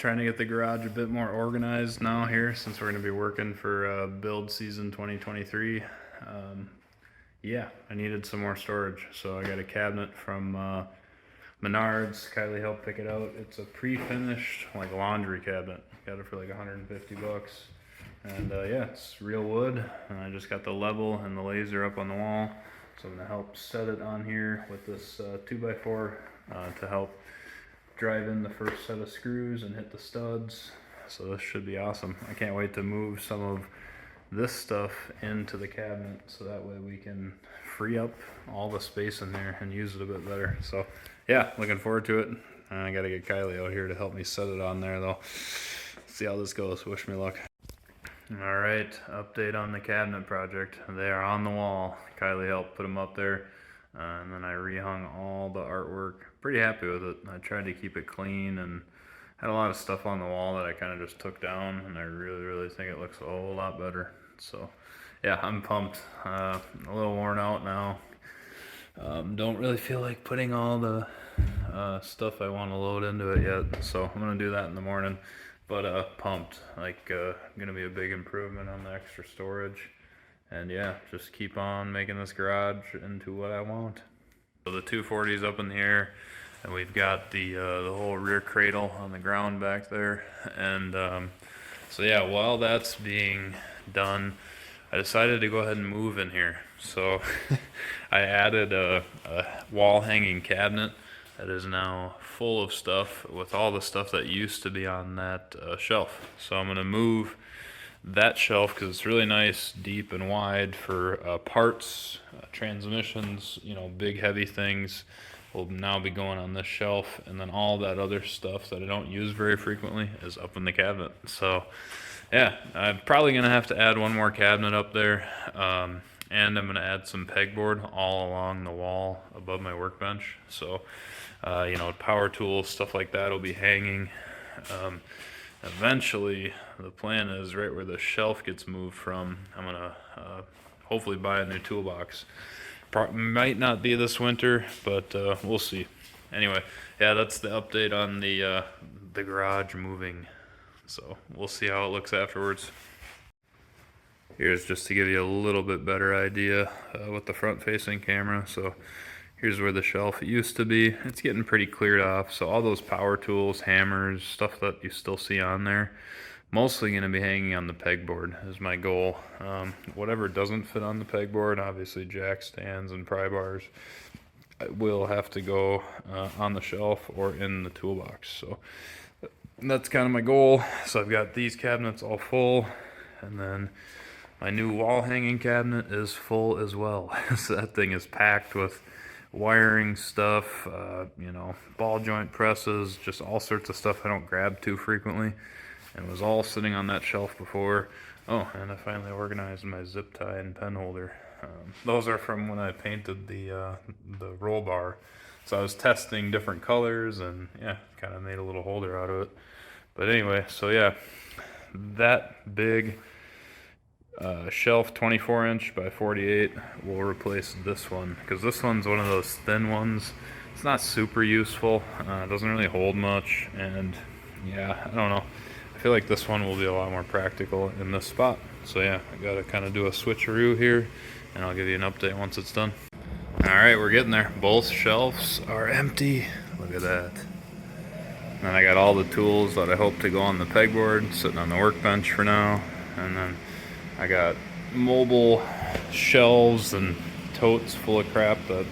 trying to get the garage a bit more organized now here since we're going to be working for build season 2023. Yeah, I needed some more storage, so I got a cabinet from Menards. Kylie helped pick it out. It's a pre-finished like laundry cabinet. Got it for like 150 bucks. And yeah, it's real wood. And I just got the level and the laser up on the wall. So I'm gonna help set it on here with this 2x4 to help drive in the first set of screws and hit the studs. So this should be awesome. I can't wait to move some of this stuff into the cabinet so that way we can free up all the space in there and use it a bit better. So yeah, looking forward to it. And I gotta get Kylie out here to help me set it on there though. See how this goes. Wish me luck. All right, update on the cabinet project. They are on the wall. Kylie helped put them up there, and then I rehung all the artwork. Pretty happy with it. I tried to keep it clean and had a lot of stuff on the wall that I kind of just took down, and I really think it looks a whole lot better. So yeah, I'm pumped. A little worn out now. Don't really feel like putting all the stuff I want to load into it yet, so I'm gonna do that in the morning. But pumped, like gonna be a big improvement on the extra storage. And yeah, just keep on making this garage into what I want. So the 240 is up in the air, and we've got the whole rear cradle on the ground back there. And so yeah, while that's being done, I decided to go ahead and move in here. So I added a wall hanging cabinet that is now full of stuff with all the stuff that used to be on that shelf. So I'm gonna move that shelf because it's really nice, deep and wide for parts, transmissions, you know, big heavy things will now be going on this shelf, and then all that other stuff that I don't use very frequently is up in the cabinet. So yeah, I'm probably gonna have to add one more cabinet up there, and I'm gonna add some pegboard all along the wall above my workbench. So you know, power tools, stuff like that will be hanging. Eventually, the plan is right where the shelf gets moved from, I'm gonna hopefully buy a new toolbox. Might not be this winter, but we'll see. Anyway, yeah, that's the update on the garage moving. So we'll see how it looks afterwards. Here's just to give you a little bit better idea with the front-facing camera. So here's where the shelf used to be. It's getting pretty cleared off. So all those power tools, hammers, stuff that you still see on there, mostly going to be hanging on the pegboard is my goal. Whatever doesn't fit on the pegboard, obviously jack stands and pry bars, will have to go on the shelf or in the toolbox. So that's kind of my goal. So I've got these cabinets all full, and then my new wall hanging cabinet is full as well. So that thing is packed with wiring stuff, you know, ball joint presses, just all sorts of stuff I don't grab too frequently, and it was all sitting on that shelf before. Oh, and I finally organized my zip tie and pen holder. Those are from when I painted the roll bar. So I was testing different colors, and yeah, kind of made a little holder out of it. But anyway, so yeah, that big shelf, 24-inch by 48, will replace this one, because this one's one of those thin ones. It's not super useful. It doesn't really hold much, and yeah, I don't know. I feel like this one will be a lot more practical in this spot. So yeah, I gotta kind of do a switcheroo here, and I'll give you an update once it's done. All right, we're getting there. Both shelves are empty. Look at that. And I got all the tools that I hope to go on the pegboard sitting on the workbench for now, and then I got mobile shelves and totes full of crap that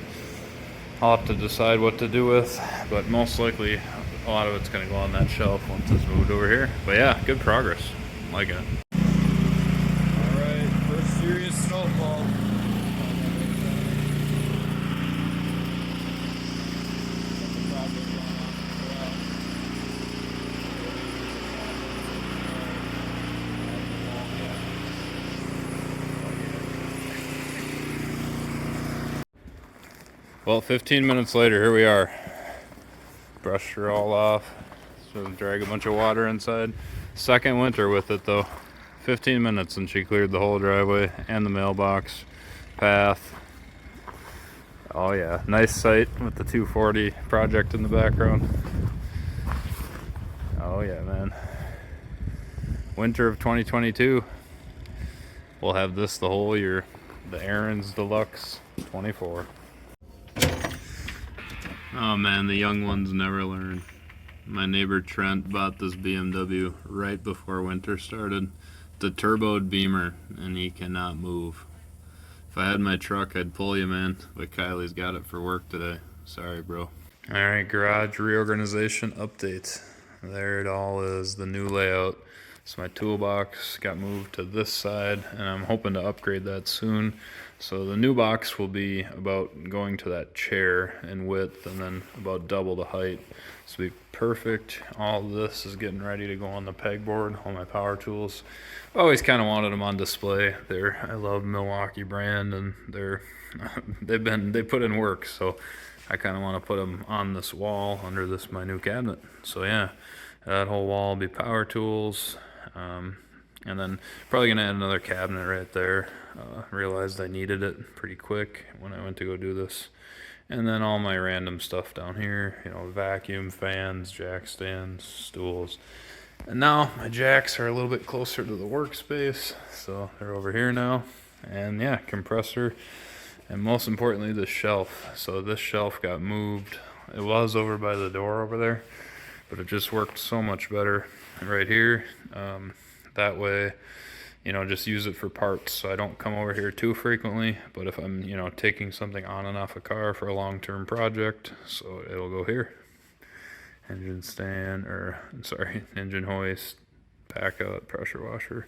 I'll have to decide what to do with, but most likely a lot of it's going to go on that shelf once it's moved over here. But yeah, good progress. I'm liking it. Alright, first serious snowfall. Well, 15 minutes later, here we are. Brushed her all off. Sort of drag a bunch of water inside. Second winter with it though. 15 minutes and she cleared the whole driveway and the mailbox path. Oh yeah, nice sight with the 240 project in the background. Oh Oh yeah, man. Winter of 2022. We'll have this the whole year. The Aaron's Deluxe 24. Oh man, the young ones never learn. My neighbor Trent bought this BMW right before winter started. The turboed Beamer, and he cannot move. If I had my truck, I'd pull you, man, but Kylie's got it for work today. Sorry, bro. Alright, garage reorganization update. There it all is, the new layout. So my toolbox got moved to this side, and I'm hoping to upgrade that soon. So the new box will be about going to that chair in width, and then about double the height. This will be perfect. All this is getting ready to go on the pegboard, all my power tools. I always kind of wanted them on display. I love Milwaukee brand, and they put in work, so I kind of want to put them on this wall under my new cabinet. So yeah, that whole wall will be power tools. And then probably gonna add another cabinet right there. Realized I needed it pretty quick when I went to go do this. And then all my random stuff down here, vacuum, fans, jack stands, stools. And now my jacks are a little bit closer to the workspace, so they're over here now. And yeah, compressor, and most importantly, the shelf. So this shelf got moved. It was over by the door over there, but it just worked so much better right here. That way, just use it for parts, so I don't come over here too frequently. But if I'm, taking something on and off a car for a long-term project, so it'll go here. Engine stand, engine hoist, back out, pressure washer.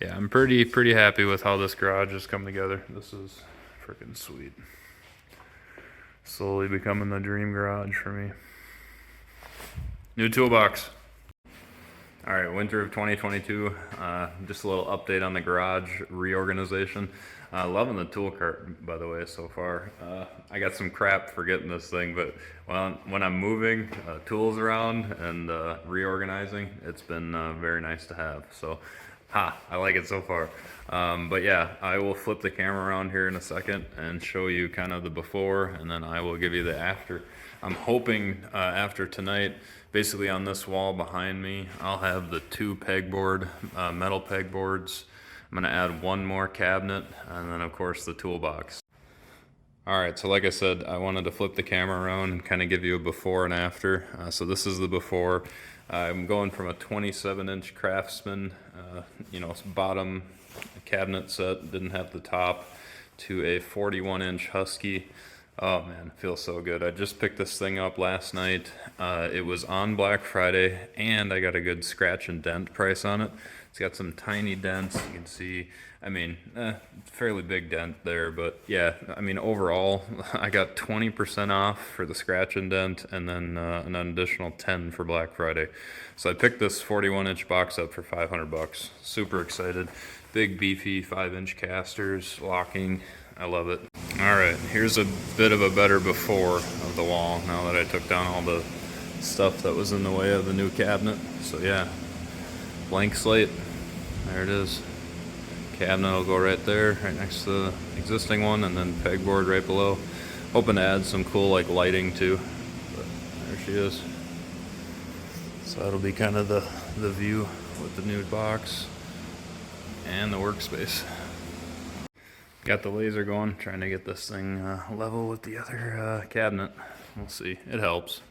Yeah, I'm pretty happy with how this garage has come together. This is freaking sweet. Slowly becoming the dream garage for me. New toolbox. All right, winter of 2022. Just a little update on the garage reorganization. Loving the tool cart, by the way, so far. I got some crap for getting this thing, but when I'm moving tools around and reorganizing, it's been very nice to have. So, I like it so far. But yeah, I will flip the camera around here in a second and show you kind of the before, and then I will give you the after. I'm hoping after tonight, basically on this wall behind me, I'll have the two pegboard, metal pegboards. I'm gonna add one more cabinet, and then of course the toolbox. All right, so like I said, I wanted to flip the camera around and kind of give you a before and after. So this is the before. I'm going from a 27-inch Craftsman, bottom cabinet set, didn't have the top, to a 41-inch Husky. Oh man, it feels so good. I just picked this thing up last night. It was on Black Friday, and I got a good scratch and dent price on it. It's got some tiny dents, you can see. Fairly big dent there, but yeah, overall, I got 20% off for the scratch and dent, and then an additional 10 for Black Friday. So I picked this 41-inch box up for $500. Super excited. Big beefy 5-inch casters, locking. I love it. All right, here's a bit of a better before of the wall now that I took down all the stuff that was in the way of the new cabinet. So yeah, blank slate. There it is. Cabinet will go right there, right next to the existing one, and then pegboard right below. Hoping to add some cool lighting too. But there she is. So that'll be kind of the view with the new box and the workspace. Got the laser going, trying to get this thing level with the other cabinet. We'll see, it helps.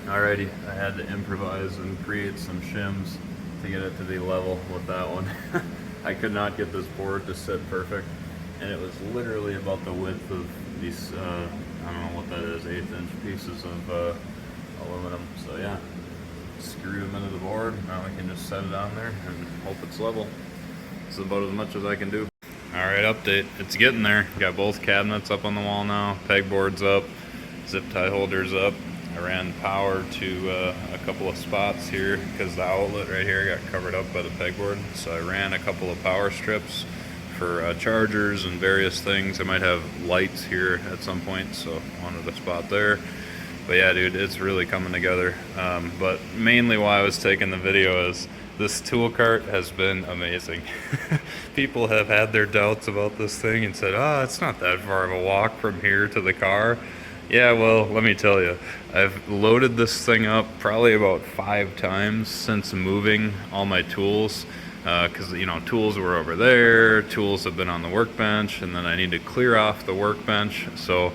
Alrighty, I had to improvise and create some shims to get it to be level with that one. I could not get this board to sit perfect, and it was literally about the width of these, I don't know what that is, 1/8-inch pieces of aluminum. So yeah, screw them into the board. Now we can just set it on there and hope it's level. It's about as much as I can do. Alright, update. It's getting there. Got both cabinets up on the wall now, pegboards up, zip tie holders up. I ran power to a couple of spots here because the outlet right here got covered up by the pegboard. So I ran a couple of power strips for chargers and various things. I might have lights here at some point, so wanted a spot there. But yeah, dude, it's really coming together. But mainly why I was taking the video is this tool cart has been amazing. People have had their doubts about this thing and said, it's not that far of a walk from here to the car. Yeah, well, let me tell you, I've loaded this thing up probably about 5 times since moving all my tools. Because, tools were over there, tools have been on the workbench, and then I need to clear off the workbench. So,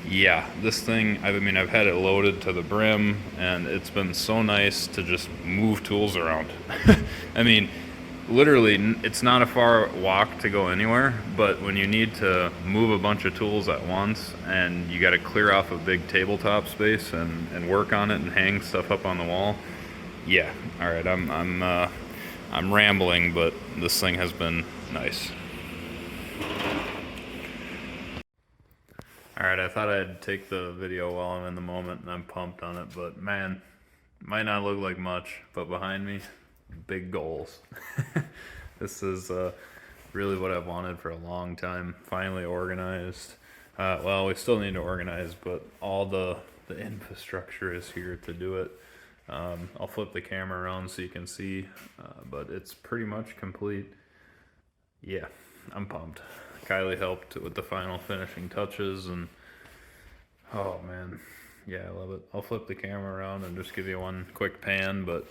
yeah, this thing, I mean, I've had it loaded to the brim, and it's been so nice to just move tools around. I mean, literally, it's not a far walk to go anywhere, but when you need to move a bunch of tools at once and you got to clear off a big tabletop space and work on it and hang stuff up on the wall, yeah. All right, I'm rambling, but this thing has been nice. All right, I thought I'd take the video while I'm in the moment, and I'm pumped on it, but man, might not look like much, but behind me, big goals. This is really what I've wanted for a long time. Finally organized. Well, we still need to organize, but all the infrastructure is here to do it. I'll flip the camera around so you can see, but it's pretty much complete. Yeah, I'm pumped. Kylie helped with the final finishing touches, and oh man, yeah, I love it. I'll flip the camera around and just give you one quick pan, but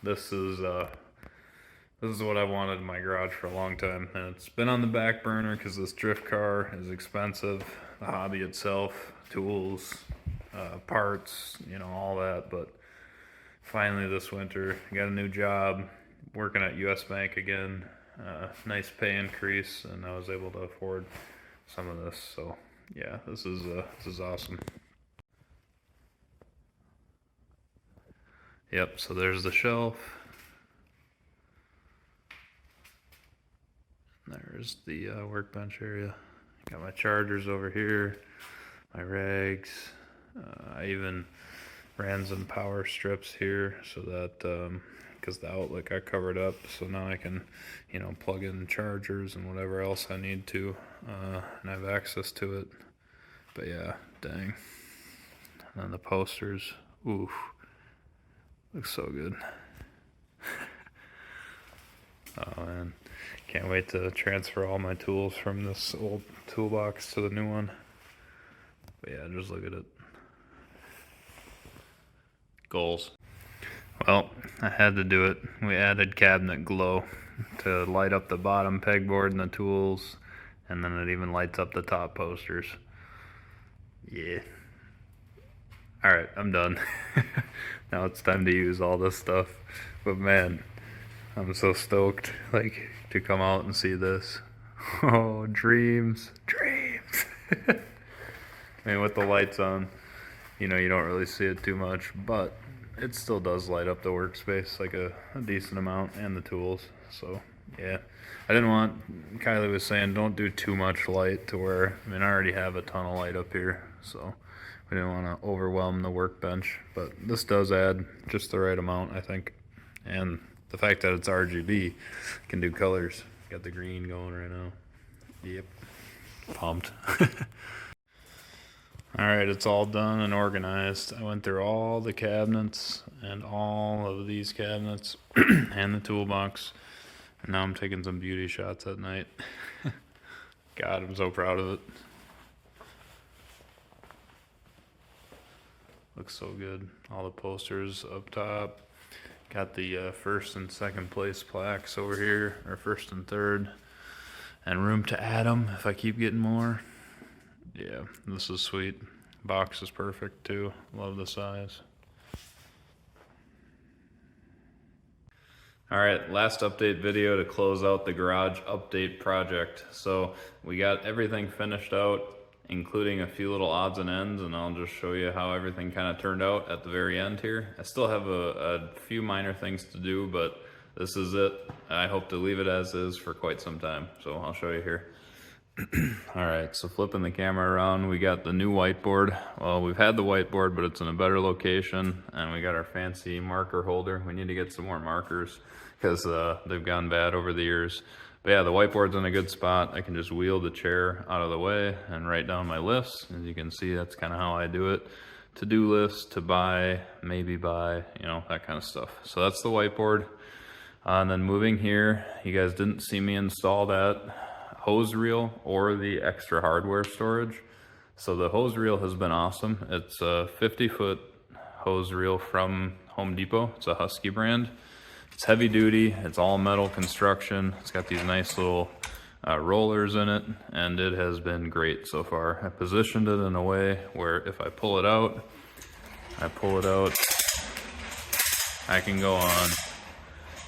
this is what I've wanted in my garage for a long time, and it's been on the back burner because this drift car is expensive, the hobby itself, tools, parts, all that. But finally this winter, I got a new job, working at US Bank again, nice pay increase, and I was able to afford some of this. So yeah, this is awesome. Yep, so there's the shelf. There's the workbench area. Got my chargers over here, my rags. I even ran some power strips here so that because the outlet got covered up, so now I can plug in chargers and whatever else I need to, and I have access to it. But yeah, dang. And then the posters, oof, looks so good. Oh man, can't wait to transfer all my tools from this old toolbox to the new one. But yeah, just look at it. Goals. Well, I had to do it. We added cabinet glow to light up the bottom pegboard and the tools, and then it even lights up the top posters. Yeah. Alright, I'm done. Now it's time to use all this stuff. But man, I'm so stoked, to come out and see this. Oh, dreams. I mean, with the lights on, you don't really see it too much, but it still does light up the workspace like a decent amount, and the tools. So yeah, I didn't want, Kylie was saying don't do too much light to where, I already have a ton of light up here, so we didn't want to overwhelm the workbench, but this does add just the right amount, I think. And the fact that it's RGB, can do colors. Got the green going right now. Yep, pumped. Alright, it's all done and organized. I went through all the cabinets and all of these cabinets and the toolbox. And now I'm taking some beauty shots at night. God, I'm so proud of it. Looks so good. All the posters up top. Got the first and second place plaques over here, or first and third. And room to add them if I keep getting more. Yeah, this is sweet. Box is perfect too. Love the size. Alright, last update video to close out the garage update project. So we got everything finished out, including a few little odds and ends, and I'll just show you how everything kind of turned out at the very end here. I still have a few minor things to do, but this is it. I hope to leave it as is for quite some time, so I'll show you here. Alright, so flipping the camera around, we got the new whiteboard. Well, we've had the whiteboard, but it's in a better location, and we got our fancy marker holder. We need to get some more markers because they've gone bad over the years. But yeah, the whiteboard's in a good spot. I can just wheel the chair out of the way and write down my lists. As you can see, that's kind of how I do it. To-do list, to buy, maybe buy, that kind of stuff. So that's the whiteboard. And then moving here, you guys didn't see me install that hose reel or the extra hardware storage. So the hose reel has been awesome. It's a 50-foot hose reel from Home Depot. It's a Husky brand. It's heavy duty, it's all metal construction. It's got these nice little rollers in it, and it has been great so far. I positioned it in a way where if I pull it out, I can go on,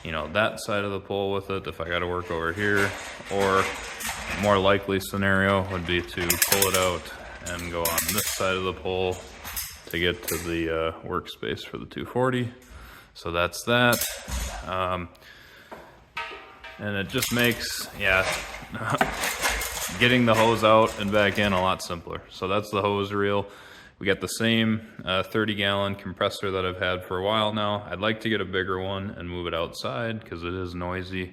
you know, that side of the pole with it if I got to work over here, or a more likely scenario would be to pull it out and go on this side of the pole to get to the workspace for the 240. So that's that. And it just makes, getting the hose out and back in a lot simpler. So that's the hose reel. We got the same 30-gallon compressor that I've had for a while now. I'd like to get a bigger one and move it outside because it is noisy.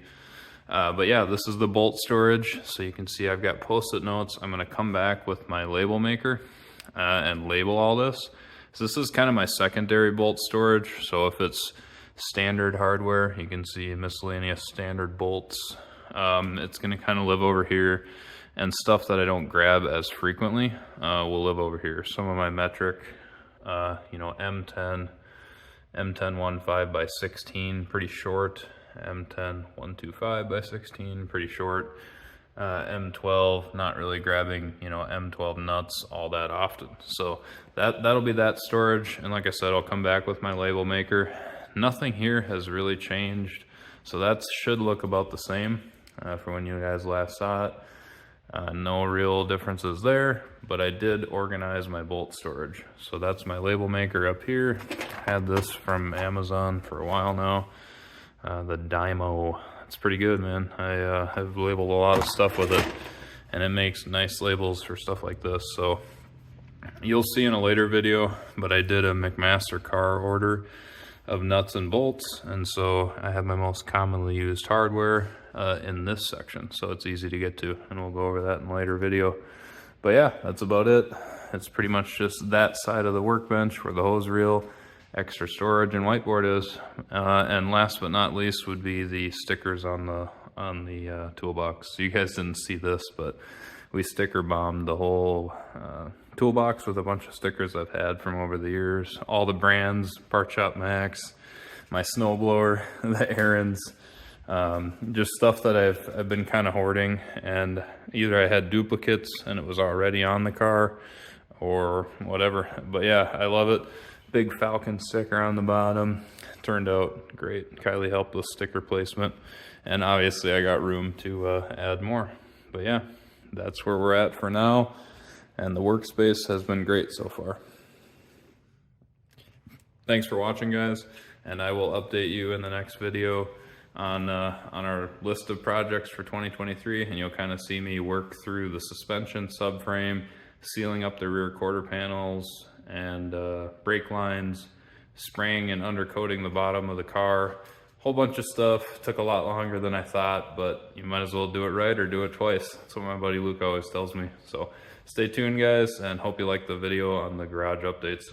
But yeah, this is the bolt storage. So you can see I've got post-it notes. I'm gonna come back with my label maker and label all this. So this is kind of my secondary bolt storage. So if it's standard hardware, you can see miscellaneous standard bolts. It's gonna kind of live over here, and stuff that I don't grab as frequently will live over here. Some of my metric, you know, M10 1.5 by 16, pretty short. M10 1.25 by 16, pretty short. M12, not really grabbing, you know, M12 nuts all that often. So that'll be that storage. And like I said, I'll come back with my label maker. Nothing here has really changed. So that should look about the same for when you guys last saw it. No real differences there, but I did organize my bolt storage. So that's my label maker up here. Had this from Amazon for a while now. The Dymo, it's pretty good, man. I have labeled a lot of stuff with it, and it makes nice labels for stuff like this. So you'll see in a later video, but I did a McMaster car order of nuts and bolts, and so I have my most commonly used hardware in this section, so it's easy to get to, and we'll go over that in a later video. But yeah, that's about it. It's pretty much just that side of the workbench where the hose reel, extra storage, and whiteboard is. And last but not least would be the stickers on the toolbox. So you guys didn't see this, but we sticker bombed the whole toolbox with a bunch of stickers I've had from over the years. All the brands, Part Shop Max, my snowblower, the Aaron's, just stuff that I've been kind of hoarding, and either I had duplicates and it was already on the car or whatever. But yeah, I love it. Big Falcon sticker on the bottom. Turned out great. Kylie helped with sticker placement, and obviously I got room to add more. But yeah, that's where we're at for now, and the workspace has been great so far. Thanks for watching, guys, and I will update you in the next video on our list of projects for 2023, and you'll kind of see me work through the suspension subframe, sealing up the rear quarter panels and brake lines, spraying and undercoating the bottom of the car. Whole bunch of stuff. Took a lot longer than I thought, but you might as well do it right or do it twice. That's what my buddy Luke always tells me. So stay tuned, guys, and hope you like the video on the garage updates.